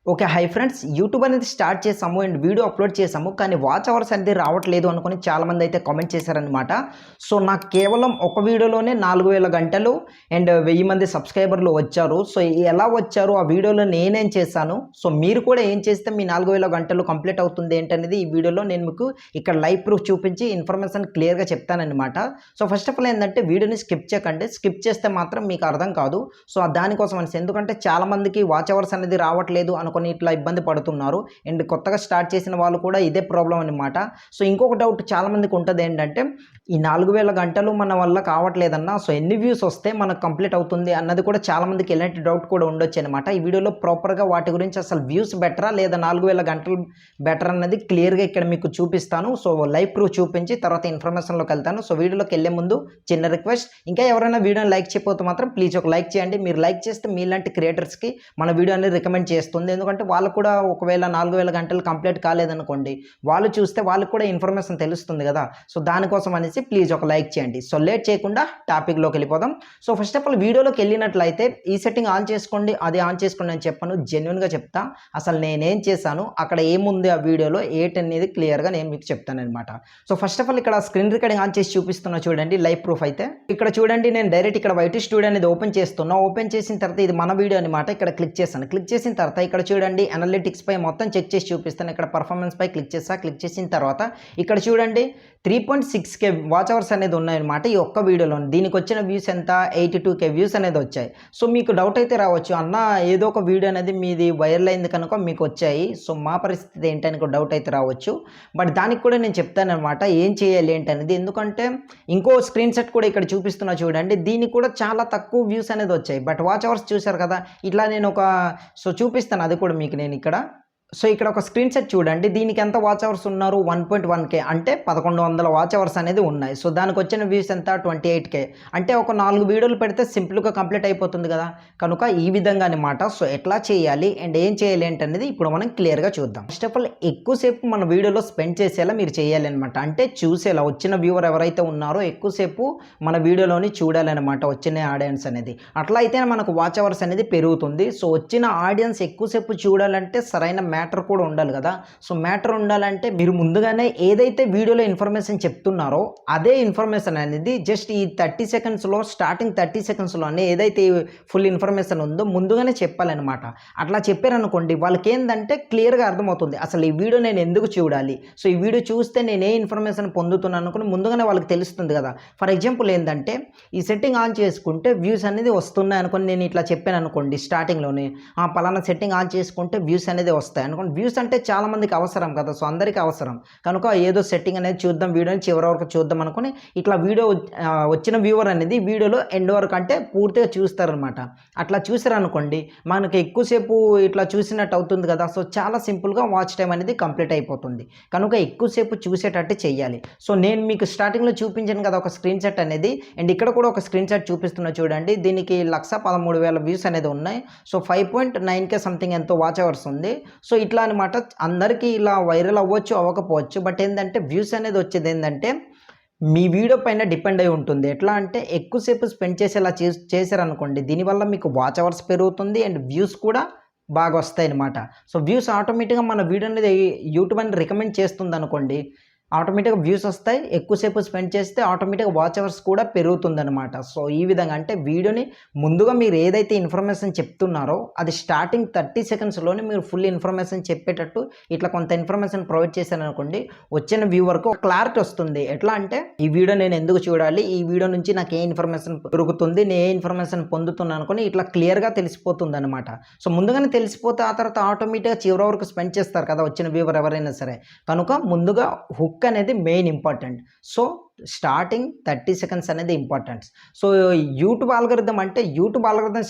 Okay. Hi friends. YouTube అనేది start చేసాము and video upload చేసాము. కానీ వాచ్ అవర్స్ అనేది రావట్లేదు అనుకోని చాలామందైతే కామెంట్ చేశారనమాట. సో, నాకు కేవలం ఒక వీడియోలోనే 4000 గంటలు అండ్ 1000 మంది సబ్‌స్క్రైబర్లు వచ్చారు. సో, ఎలా వచ్చారు? ఆ వీడియోలో నేనేం చేశాను? సో, మీరు కూడా ఏం చేస్తే మీ 4000 గంటలు కంప్లీట్ అవుతుంది ఏంటనేది ఈ వీడియోలో నేను మీకు ఇక్కడ లైవ్ ప్రూఫ్ చూపించి ఇన్ఫర్మేషన్ క్లియర్‌గా చెప్తాననమాట. సో, ఫస్ట్ ఆఫ్ ఆల్ ఏందంటే వీడియోని స్కిప్ చేయకండి. స్కిప్ చేస్తే మాత్రం మీకు అర్థం కాదు. సో, దానికోసం అనేసి ఎందుకంటే చాలామందికి వాచ్ అవర్స్ అనేది రావట్లేదు అనుకోని ఇట్లా ఇబ్బంది పడుతున్నారు. అండ్ కొత్తగా స్టార్ట్ చేసిన వాళ్ళు కూడా ఇదే ప్రాబ్లమ్ అనమాట. సో, ఇంకొక డౌట్ చాలామందికి ఉంటది ఏంటంటే, ఈ 4000 గంటలు మన వల్ల కావట్లేదన్నా. సో, ఎన్ని వ్యూస్ వస్తే మనకు కంప్లీట్ అవుతుంది అన్నది కూడా చాలామందికి ఇలాంటి డౌట్ కూడా ఉండొచ్చనమాట. ఈ వీడియోలో ప్రాపర్‌గా వాటి గురించి అసలు వ్యూస్ బెటరా? లేదా 4000 గంటలు బెటర్ అన్నది క్లియర్‌గా ఇక్కడ మీకు చూపిస్తాను. సో, లైవ్ ప్రూఫ్ చూపించి తర్వాత ఇన్ఫర్మేషన్‌లోకెళ్తాను. సో, వీడియోలోకెళ్ళే ముందు చిన్న రిక్వెస్ట్, ఇంకా ఎవరైనా వీడియోని లైక్ చేయకపోతే మాత్రం ప్లీజ్ ఒక లైక్ చేయండి. మీరు లైక్ చేస్తే మీలాంటి క్రియేటర్స్‌కి మన వీడియో అనేది రికమెండ్ చేస్తుంది. ఎందుకంటే వాళ్ళకు కూడా ఒకవేళ 4000 గంటలు కంప్లీట్ కాలేదనుకోండి, వాళ్ళు చూస్తే వాళ్ళకి కూడా ఇన్ఫర్మేషన్ తెలుస్తుంది కదా! సో, దానికోసం అనేసి ప్లీజ్ ఒక లైక్ చేయండి. సో, లేట్ చేయకుండా టాపిక్‌లోకి వెళ్ళిపోదాం. సో, ఫస్ట్ ఆఫ్ ఆల్ వీడియోలోకెళ్ళినట్లయితే ఈ సెట్టింగ్ ఆన్ చేసుకోండి, అది ఆన్ చేసుకోండి అని చెప్పను. జెన్యూన్‌గా చెప్తా. అసలు నేనేం చేశాను, అక్కడ ఏముంది ఆ వీడియోలో ఏటనేది క్లియర్‌గా నేను మీకు చెప్తాననమాట. సో, ఫస్ట్ ఆఫ్ ఆల్ ఇక్కడ స్క్రీన్ రికార్డింగ్ ఆన్ చేసి చూపిస్తున్నా చూడండి, లైవ్ ప్రూఫ్ అయితే. ఇక్కడ చూడండి, నేను డైరెక్ట్ ఇక్కడ వైట్ స్టూడియో అనేది ఓపెన్ చేస్తున్నా. ఓపెన్ చేసిన తర్వాత ఇది మన వీడియో అనమాట. ఇక్కడ క్లిక్ చేశాను. క్లిక్ చేసిన తర్వాత ఇక్కడ చూడండి అనలిటిక్స్ పై మొత్తం చెక్ చేసి చూపిస్తాను. ఇక్కడ పర్ఫార్మెన్స్ పై క్లిక్ చేసా. క్లిక్ చేసిన తర్వాత ఇక్కడ చూడండి 3.6K వాచ్ అవర్స్ అనేది ఉన్నాయన్నమాట ఈ ఒక్క వీడియోలో. దీనికి వచ్చిన వ్యూస్ ఎంత? 82K వ్యూస్ అనేది వచ్చాయి. సో, మీకు డౌట్ అయితే రావచ్చు, అన్న ఏదో ఒక వీడియో అనేది మీది వైరల్ అయింది కనుక మీకు వచ్చాయి. సో, మా పరిస్థితి ఏంటని కూడా డౌట్ అయితే రావచ్చు. బట్ దానికి కూడా నేను చెప్తానన్నమాట ఏం చేయాలి ఏంటనేది. ఎందుకంటే ఇంకో స్క్రీన్ షాట్ కూడా ఇక్కడ చూపిస్తున్నా చూడండి. దీనికి కూడా చాలా తక్కువ వ్యూస్ అనేది వచ్చాయి. బట్ వాచ్ అవర్స్ చూశారు కదా! ఇట్లా నేను సో, చూపిస్తాను అది కూడా మీకు నేను ఇక్కడ. సో, ఇక్కడ ఒక స్క్రీన్ షాట్ చూడండి. దీనికి ఎంత వాచ్ అవర్స్ ఉన్నారు? 1.1K అంటే 1100 వాచ్ అవర్స్ అనేది ఉన్నాయి. సో, దానికి వచ్చిన వ్యూస్ ఎంత? 28K అంటే ఒక 4 వీడియోలు పెడితే సింపుల్‌గా కంప్లీట్ అయిపోతుంది కదా! కనుక ఈ విధంగా అనమాట. సో, ఎట్లా చేయాలి అండ్ ఏం చేయాలి ఏంటనేది ఇప్పుడు మనం క్లియర్‌గా చూద్దాం. ఫస్ట్ ఆఫ్ ఆల్ ఎక్కువసేపు మన వీడియోలో స్పెండ్ చేసేలా మీరు చేయాలన్నమాట. అంటే చూసేలా వచ్చిన వ్యూవర్ ఎవరైతే ఉన్నారో ఎక్కువసేపు మన వీడియోలోని చూడాలన్నమాట వచ్చిన ఆడియన్స్ అనేది. అట్లా అయితే మనకు వాచ్ అవర్స్ అనేది పెరుగుతుంది. సో, వచ్చిన ఆడియన్స్ ఎక్కువసేపు చూడాలంటే సరైన మ్యాటర్ కూడా ఉండాలి కదా! సో, మ్యాటర్ ఉండాలంటే మీరు ముందుగానే ఏదైతే వీడియోలో ఇన్ఫర్మేషన్ చెప్తున్నారో అదే ఇన్ఫర్మేషన్ అనేది జస్ట్ ఈ 30 సెకండ్స్‌లో స్టార్టింగ్ 30 సెకండ్స్‌లోనే ఏదైతే ఫుల్ ఇన్ఫర్మేషన్ ఉందో ముందుగానే చెప్పాలన్నమాట. అట్లా చెప్పారనుకోండి వాళ్ళకేందంటే క్లియర్‌గా అర్థమవుతుంది. అసలు ఈ వీడియో నేను ఎందుకు చూడాలి? సో, ఈ వీడియో చూస్తే నేను ఏ ఇన్ఫర్మేషన్ పొందుతున్నాను అనుకుని ముందుగానే వాళ్ళకి తెలుస్తుంది కదా! ఫర్ ఎగ్జాంపుల్ ఏందంటే ఈ సెట్టింగ్ ఆన్ చేసుకుంటే వ్యూస్ అనేది వస్తున్నాయి అనుకోని నేను ఇట్లా చెప్పాననుకోండి స్టార్టింగ్‌లోనే, పలానా సెట్టింగ్ ఆన్ చేసుకుంటే వ్యూస్ అనేది వస్తాయి అనుకోండి. వ్యూస్ అంటే చాలామందికి అవసరం కదా! సో, అందరికీ అవసరం. కనుక ఏదో సెట్టింగ్ అనేది చూద్దాం, వీడియోని చివరి వరకు చూద్దాం అనుకోని ఇట్లా వీడియో వచ్చిన వ్యూవర్ అనేది వీడియోలో ఎండ్ వరకు అంటే పూర్తిగా చూస్తారనమాట. అట్లా చూసారనుకోండి మనకి ఎక్కువసేపు ఇట్లా చూసినట్టు అవుతుంది కదా! సో, చాలా సింపుల్‌గా వాచ్ టైమ్ అనేది కంప్లీట్ అయిపోతుంది. కనుక ఎక్కువసేపు చూసేటట్టు చేయాలి. సో, నేను మీకు స్టార్టింగ్‌లో చూపించాను కదా ఒక స్క్రీన్ షాట్ అనేది, అండ్ ఇక్కడ కూడా ఒక స్క్రీన్ షాట్ చూపిస్తున్నా చూడండి. దీనికి 1,13,000 వ్యూస్ అనేది ఉన్నాయి. సో, 5.9K సంథింగ్ ఎంతో వాచ్ అవర్స్ ఉంది. సో, ఇట్లా అనమాట. అందరికీ ఇలా వైరల్ అవ్వచ్చు, అవ్వకపోవచ్చు. బట్ ఏందంటే వ్యూస్ అనేది వచ్చేది ఏందంటే మీ వీడియో పైన డిపెండ్ అయి ఉంటుంది. ఎట్లా అంటే ఎక్కువసేపు స్పెండ్ చేసేలా చేశారనుకోండి దీనివల్ల మీకు వాచ్ అవర్స్ పెరుగుతుంది అండ్ వ్యూస్ కూడా బాగా వస్తాయన్నమాట. సో, వ్యూస్ ఆటోమేటిక్‌గా మన వీడియో అనేది యూట్యూబ్ అనేది రికమెండ్ చేస్తుందనుకోండి, ఆటోమేటిక్‌గా వ్యూస్ వస్తాయి. ఎక్కువసేపు స్పెండ్ చేస్తే ఆటోమేటిక్‌గా వాచ్ అవర్స్ కూడా పెరుగుతుందనమాట. సో, ఈ విధంగా అంటే వీడియోని ముందుగా మీరు ఏదైతే ఇన్ఫర్మేషన్ చెప్తున్నారో అది స్టార్టింగ్ 30 సెకండ్స్‌లోనే మీరు ఫుల్ ఇన్ఫర్మేషన్ చెప్పేటట్టు ఇట్లా కొంత ఇన్ఫర్మేషన్ ప్రొవైడ్ చేశారనుకోండి, వచ్చిన వ్యూవర్‌కు క్లారిటీ వస్తుంది. ఎట్లా అంటే ఈ వీడియో నేను ఎందుకు చూడాలి? ఈ వీడియో నుంచి నాకు ఏ ఇన్ఫర్మేషన్ దొరుకుతుంది? నేను ఏ ఇన్ఫర్మేషన్ పొందుతున్నాను అనుకోని ఇట్లా క్లియర్‌గా తెలిసిపోతుందనమాట. సో, ముందుగానే తెలిసిపోతే ఆ తర్వాత ఆటోమేటిక్‌గా చివరి వరకు స్పెండ్ చేస్తారు కదా వచ్చిన వ్యూవర్ ఎవరైనా సరే. కనుక ముందుగా హుక్ అనేది main important. So, starting 30 seconds అనేది important. So, YouTube algorithm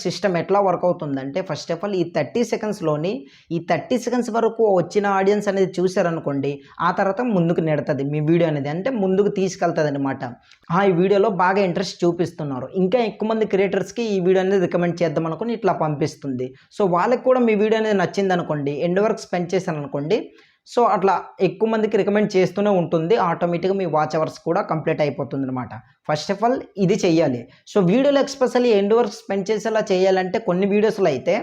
system ఎట్లా వర్క్ అవుతుందంటే ఫస్ట్ ఆఫ్ ఆల్ ఈ 30 సెకండ్స్‌లోని ఈ 30 సెకండ్స్ వరకు వచ్చిన ఆడియన్స్ అనేది చూసారనుకోండి, ఆ తర్వాత ముందుకు నెడతది మీ వీడియో అనేది. అంటే ముందుకు తీసుకెళ్తదనమాట. ఈ వీడియోలో బాగా ఇంట్రెస్ట్ చూపిస్తున్నారు, ఇంకా ఎక్కువ మంది క్రియేటర్స్‌కి ఈ వీడియో అనేది రికమెండ్ చేద్దాం అనుకోని ఇట్లా పంపిస్తుంది. సో, వాళ్ళకి కూడా మీ వీడియో అనేది నచ్చిందనుకోండి, ఎండ్ వరకు స్పెండ్ చేశారనుకోండి, సో, అట్లా ఎక్కువ మందికి రికమెండ్ చేస్తూనే ఉంటుంది. ఆటోమేటిక్‌గా మీ వాచ్ అవర్స్ కూడా కంప్లీట్ అయిపోతుందనమాట. ఫస్ట్ ఆఫ్ ఆల్ ఇది చెయ్యాలి. సో, వీడియోలో ఎస్పెషల్లీ ఎండ్ వరకు స్పెండ్ చేసేలా చేయాలంటే కొన్ని వీడియోస్‌లో అయితే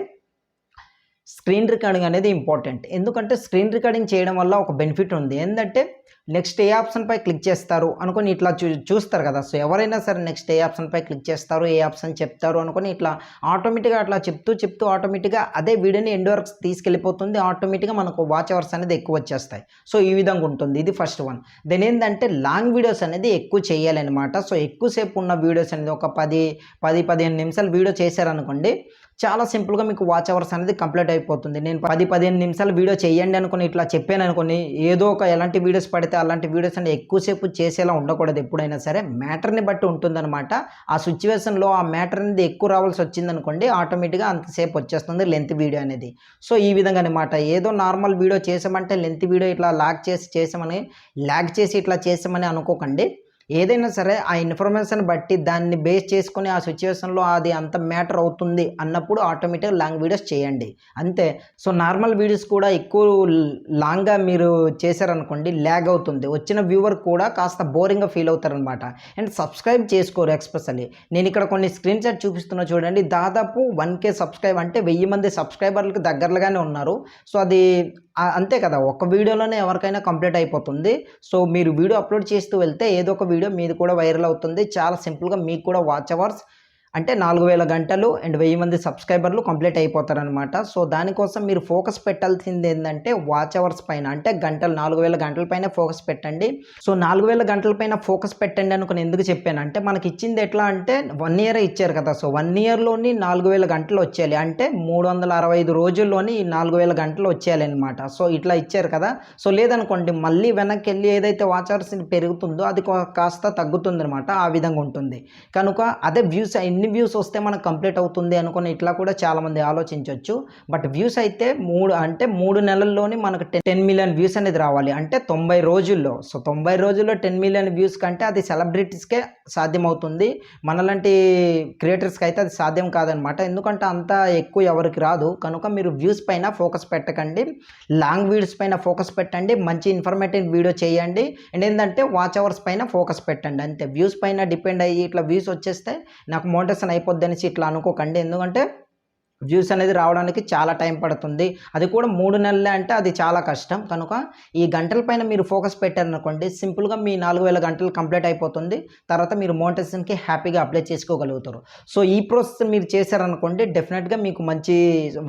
స్క్రీన్ రికార్డింగ్ అనేది ఇంపార్టెంట్. ఎందుకంటే స్క్రీన్ రికార్డింగ్ చేయడం వల్ల ఒక బెనిఫిట్ ఉంది. ఏందంటే నెక్స్ట్ ఏ ఆప్షన్‌పై క్లిక్ చేస్తారు అనుకోని ఇట్లా చూస్తారు కదా! సో ఎవరైనా సరే నెక్స్ట్ ఏ ఆప్షన్‌పై క్లిక్ చేస్తారు, ఏ ఆప్షన్ చెప్తారు అనుకోని ఇట్లా ఆటోమేటిక్‌గా అట్లా చెప్తూ ఆటోమేటిక్‌గా అదే వీడియోని ఎండ్ వరకు తీసుకెళ్ళిపోతుంది. ఆటోమేటిక్‌గా మనకు వాచ్ అవర్స్ అనేది ఎక్కువ వచ్చేస్తాయి. సో ఈ విధంగా ఉంటుంది. ఇది ఫస్ట్ వన్. దెన్ ఏందంటే లాంగ్ వీడియోస్ అనేది ఎక్కువ చేయాలనమాట. సో ఎక్కువసేపు ఉన్న వీడియోస్ అనేది ఒక 15 నిమిషాలు వీడియో చేశారనుకోండి, చాలా సింపుల్‌గా మీకు వాచ్ అవర్స్ అనేది కంప్లీట్ అయిపోతుంది. నేను 15 నిమిషాలు వీడియో చేయండి అనుకోని ఇట్లా చెప్పాననుకోని, ఏదో ఒక ఎలాంటి వీడియోస్ పడితే అలాంటి వీడియోస్ అనేవి ఎక్కువసేపు చేసేలా ఉండకూడదు ఎప్పుడైనా సరే. మ్యాటర్‌ని బట్టి ఉంటుందనమాట. ఆ సిట్యుయేషన్‌లో ఆ మ్యాటర్ అనేది ఎక్కువ రావాల్సి వచ్చిందనుకోండి, ఆటోమేటిక్‌గా అంతసేపు వచ్చేస్తుంది లెంత్ వీడియో అనేది. సో ఈ విధంగా అనమాట. ఏదో నార్మల్ వీడియో చేసామంటే లెంత్ వీడియో ఇట్లా లాగ్ చేసి ఇట్లా చేసామని అనుకోకండి. ఏదైనా సరే ఆ ఇన్ఫర్మేషన్ బట్టి దాన్ని బేస్ చేసుకొని ఆ సిట్యుయేషన్‌లో అది అంత మ్యాటర్ అవుతుంది అన్నప్పుడు ఆటోమేటిక్‌గా లాంగ్ వీడియోస్ చేయండి. అంతే. సో నార్మల్ వీడియోస్ కూడా ఎక్కువ లాంగ్‌గా మీరు చేశారనుకోండి ల్యాగ్ అవుతుంది. వచ్చిన వ్యూవర్ కూడా కాస్త బోరింగ్‌గా ఫీల్ అవుతారనమాట. అండ్ సబ్స్క్రైబ్ చేసుకోరు ఎస్పెషల్లీ. నేను ఇక్కడ కొన్ని స్క్రీన్ షాట్ చూపిస్తున్నా చూడండి. దాదాపు 1,000 సబ్స్క్రైబ్ అంటే 1000 మంది సబ్స్క్రైబర్‌లకి దగ్గరగానే ఉన్నారు. సో అది అంతే కదా! ఒక్క వీడియోలోనే ఎవరికైనా కంప్లీట్ అయిపోతుంది. సో మీరు వీడియో అప్లోడ్ చేస్తూ వెళ్తే ఏదో ఒక వీడియో మీది కూడా వైరల్ అవుతుంది. చాలా సింపుల్‌గా మీకు కూడా వాచ్ అవర్స్ అంటే 4000 గంటలు అండ్ 1000 మంది సబ్స్క్రైబర్లు కంప్లీట్ అయిపోతారనమాట. సో దానికోసం మీరు ఫోకస్ పెట్టాల్సిందేందంటే వాచ్ అవర్స్ పైన. అంటే 4000 గంటల పైన ఫోకస్ పెట్టండి. సో 4000 గంటల పైన ఫోకస్ పెట్టండి అనుకుని ఎందుకు చెప్పానంటే మనకిచ్చింది ఎట్లా అంటే 1 ఇయరే ఇచ్చారు కదా! సో 1 ఇయర్‌లోని 4000 గంటలు వచ్చేయాలి. అంటే 365 రోజుల్లోని ఈ 4000 గంటలు వచ్చేయాలనమాట. సో ఇట్లా ఇచ్చారు కదా! సో లేదనుకోండి మళ్ళీ వెనక్కెళ్ళి ఏదైతే వాచ్ అవర్స్ పెరుగుతుందో అది కాస్త తగ్గుతుందనమాట. ఆ విధంగా ఉంటుంది. కనుక అదే ఎన్ని వ్యూస్ వస్తే మనకు కంప్లీట్ అవుతుంది అనుకుని ఇట్లా కూడా చాలామంది ఆలోచించొచ్చు. బట్ వ్యూస్ అయితే 3 నెలల్లోనే మనకు 10 మిలియన్ వ్యూస్ అనేది రావాలి. అంటే 90 రోజుల్లో. సో 90 రోజుల్లో 10 మిలియన్ వ్యూస్ కంటే అది సెలబ్రిటీస్‌కే సాధ్యమవుతుంది. మనలాంటి క్రియేటర్స్‌కి అయితే అది సాధ్యం కాదనమాట. ఎందుకంటే అంత ఎక్కువ ఎవరికి రాదు. కనుక మీరు వ్యూస్ పైన ఫోకస్ పెట్టకండి. లాంగ్ వీడియోస్ పైన ఫోకస్ పెట్టండి. మంచి ఇన్ఫర్మేటివ్ వీడియో చేయండి. అండ్ ఏందంటే వాచ్ అవర్స్ పైన ఫోకస్ పెట్టండి. అంతే. వ్యూస్ పైన డిపెండ్ అయ్యి ఇట్లా వ్యూస్ వచ్చేస్తే నాకు మోటివేషన్ అయిపోద్దనేసి ఇట్లా అనుకోకండి. ఎందుకంటే వ్యూస్ అనేది రావడానికి చాలా టైం పడుతుంది. అది కూడా 3 నెలలే అంటే అది చాలా కష్టం. కనుక ఈ గంటల పైన మీరు ఫోకస్ పెట్టారనుకోండి సింపుల్‌గా మీ 4000 గంటలు కంప్లీట్ అయిపోతుంది. తర్వాత మీరు మోటివేషన్‌కి హ్యాపీగా అప్లై చేసుకోగలుగుతారు. సో ఈ ప్రాసెస్ మీరు చేశారనుకోండి డెఫినిట్‌గా మీకు మంచి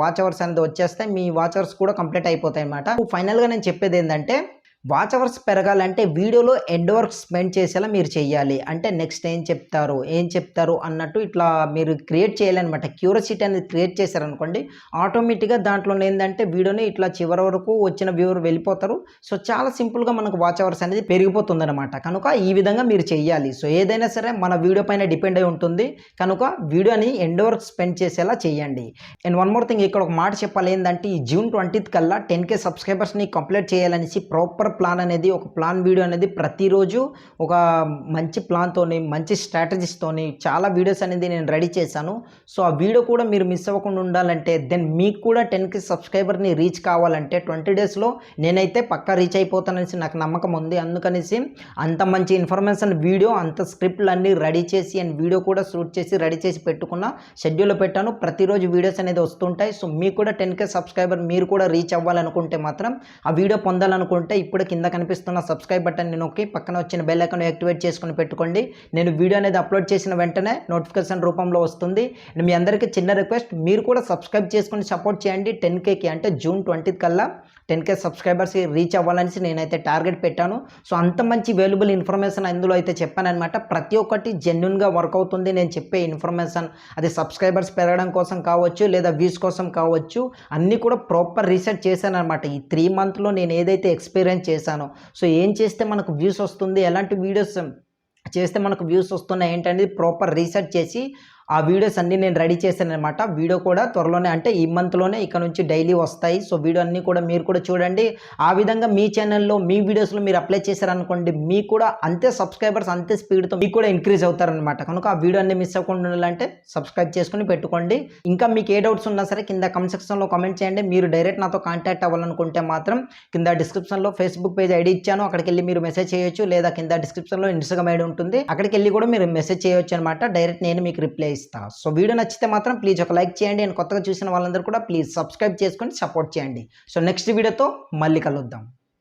వాచ్ అవర్స్ అనేది వచ్చేస్తాయి. మీ వాచ్ అవర్స్ కూడా కంప్లీట్ అయిపోతాయన్నమాట. ఫైనల్‌గా నేను చెప్పేదేందంటే వాచ్ అవర్స్ పెరగాలంటే వీడియోలో ఎండ్ వరకు స్పెండ్ చేసేలా మీరు చెయ్యాలి. అంటే నెక్స్ట్ ఏం చెప్తారు అన్నట్టు ఇట్లా మీరు క్రియేట్ చేయాలనమాట. క్యూరియాసిటీ అనేది క్రియేట్ చేశారనుకోండి ఆటోమేటిక్‌గా దాంట్లోనే ఏందంటే వీడియోని ఇట్లా చివరి వరకు వచ్చిన వ్యూవర్ వెళ్ళిపోతారు. సో చాలా సింపుల్‌గా మనకు వాచ్ అవర్స్ అనేది పెరిగిపోతుందనమాట. కనుక ఈ విధంగా మీరు చెయ్యాలి. సో ఏదైనా సరే మన వీడియో పైన డిపెండ్ అయి ఉంటుంది. కనుక వీడియోని ఎండ్ వరకు స్పెండ్ చేసేలా చేయండి. అండ్ వన్ మోర్ థింగ్ ఇక్కడ ఒక మాట చెప్పాలి ఏందంటే ఈ జూన్ 20th కల్లా 10,000 సబ్స్క్రైబర్స్‌ని కంప్లీట్ చేయాలనేసి ప్రాపర్ ప్లాన్ అనేది ఒక ప్లాన్ వీడియో అనేది ప్రతిరోజు ఒక మంచి ప్లాన్‌తోని, మంచి స్ట్రాటజీస్‌తోని చాలా వీడియోస్ అనేది నేను రెడీ చేశాను. సో ఆ వీడియో కూడా మీరు మిస్ అవ్వకుండా ఉండాలంటే దెన్ మీకు కూడా 10,000 సబ్స్క్రైబర్‌ని రీచ్ కావాలంటే 20 డేస్‌లో నేనైతే పక్కా రీచ్ అయిపోతాననేసి నాకు నమ్మకం ఉంది. అందుకనేసి అంత మంచి ఇన్ఫర్మేషన్ వీడియో అంత స్క్రిప్ట్‌లన్నీ రెడీ చేసి అండ్ వీడియో కూడా షూట్ చేసి రెడీ చేసి పెట్టుకున్న షెడ్యూల్‌లో పెట్టాను. ప్రతిరోజు వీడియోస్ అనేది వస్తుంటాయి. సో మీకు కూడా 10,000 సబ్స్క్రైబర్ మీరు కూడా రీచ్ అవ్వాలనుకుంటే మాత్రం ఆ వీడియో పొందాలనుకుంటే ఇప్పుడు కింద కనిపిస్తున్న సబ్స్క్రైబ్ బటన్ని నొక్కి పక్కన వచ్చిన బెల్ ఐకాన్ యాక్టివేట్ చేసుకొని పెట్టుకోండి. నేను వీడియో అనేది అప్లోడ్ చేసిన వెంటనే నోటిఫికేషన్ రూపంలో వస్తుంది. అండ్ మీ అందరికీ చిన్న రిక్వెస్ట్ మీరు కూడా సబ్స్క్రైబ్ చేసుకొని సపోర్ట్ చేయండి. 10,000కి అంటే జూన్ 20th కల్లా 10,000 సబ్స్క్రైబర్స్ రీచ్ అవ్వాలనేసి నేనైతే టార్గెట్ పెట్టాను. సో అంత మంచి వాల్యుబుల్ ఇన్ఫర్మేషన్ అందులో అయితే చెప్పాననమాట. ప్రతి ఒక్కటి జెన్యూన్గా వర్క్ అవుతుంది. నేను చెప్పే ఇన్ఫర్మేషన్ అది సబ్స్క్రైబర్స్ పెరగడం కోసం కావచ్చు లేదా వ్యూస్ కోసం కావచ్చు అన్నీ కూడా ప్రాపర్ రీసెర్చ్ చేశాననమాట. ఈ 3 మంత్లో నేను ఏదైతే ఎక్స్పీరియన్స్ చేశానో సో ఏం చేస్తే మనకు వ్యూస్ వస్తుంది, ఎలాంటి వీడియోస్ చేస్తే మనకు వ్యూస్ వస్తున్నాయి ఏంటనేది ప్రాపర్ రీసెర్చ్ చేసి ఆ వీడియోస్ అన్నీ నేను రెడీ చేశాననమాట. వీడియో కూడా త్వరలోనే అంటే ఈ మంత్లోనే ఇక నుంచి డైలీ వస్తాయి. సో వీడియో అన్నీ కూడా మీరు కూడా చూడండి. ఆ విధంగా మీ ఛానల్లో మీ వీడియోస్లో మీరు అప్లై చేశారనుకోండి మీకు కూడా అంతే సబ్స్క్రైబర్స్ అంతే స్పీడ్తో మీకు కూడా ఇంక్రీజ్ అవుతారనమాట. కనుక ఆ వీడియో అన్ని మిస్ అవ్వకుండా ఉండాలంటే సబ్స్క్రైబ్ చేసుకుని పెట్టుకోండి. ఇంకా మీకు ఏ డౌట్స్ ఉన్నా సరే కింద కమెంట్ సెక్షన్లో కామెంట్ చేయండి. మీరు డైరెక్ట్ నాతో కాంటాక్ట్ అవ్వాలనుకుంటే మాత్రం కింద డిస్క్రిప్షన్లో ఫేస్బుక్ పేజ్ ఐడి ఇచ్చాను. అక్కడికి వెళ్ళి మీరు మెసేజ్ చేయొచ్చు లేదా కింద డిస్క్రిప్షన్లో ఇన్స్టాగ్రామ్ ఐడి ఉంటుంది. అక్కడికి వెళ్ళి కూడా మీరు మెసేజ్ చేయొచ్చు అనమాట. డైరెక్ట్ నేను మీకు రిప్లై చూపిస్తా. సో వీడియో నచ్చితే మాత్రం ప్లీజ్ ఒక లైక్ చేయండి అండ్ కొత్తగా చూసిన వాళ్ళందరూ కూడా ప్లీజ్ సబ్స్క్రైబ్ చేసుకొని సపోర్ట్ చేయండి. సో నెక్స్ట్ వీడియోతో మళ్ళీ కలుద్దాం.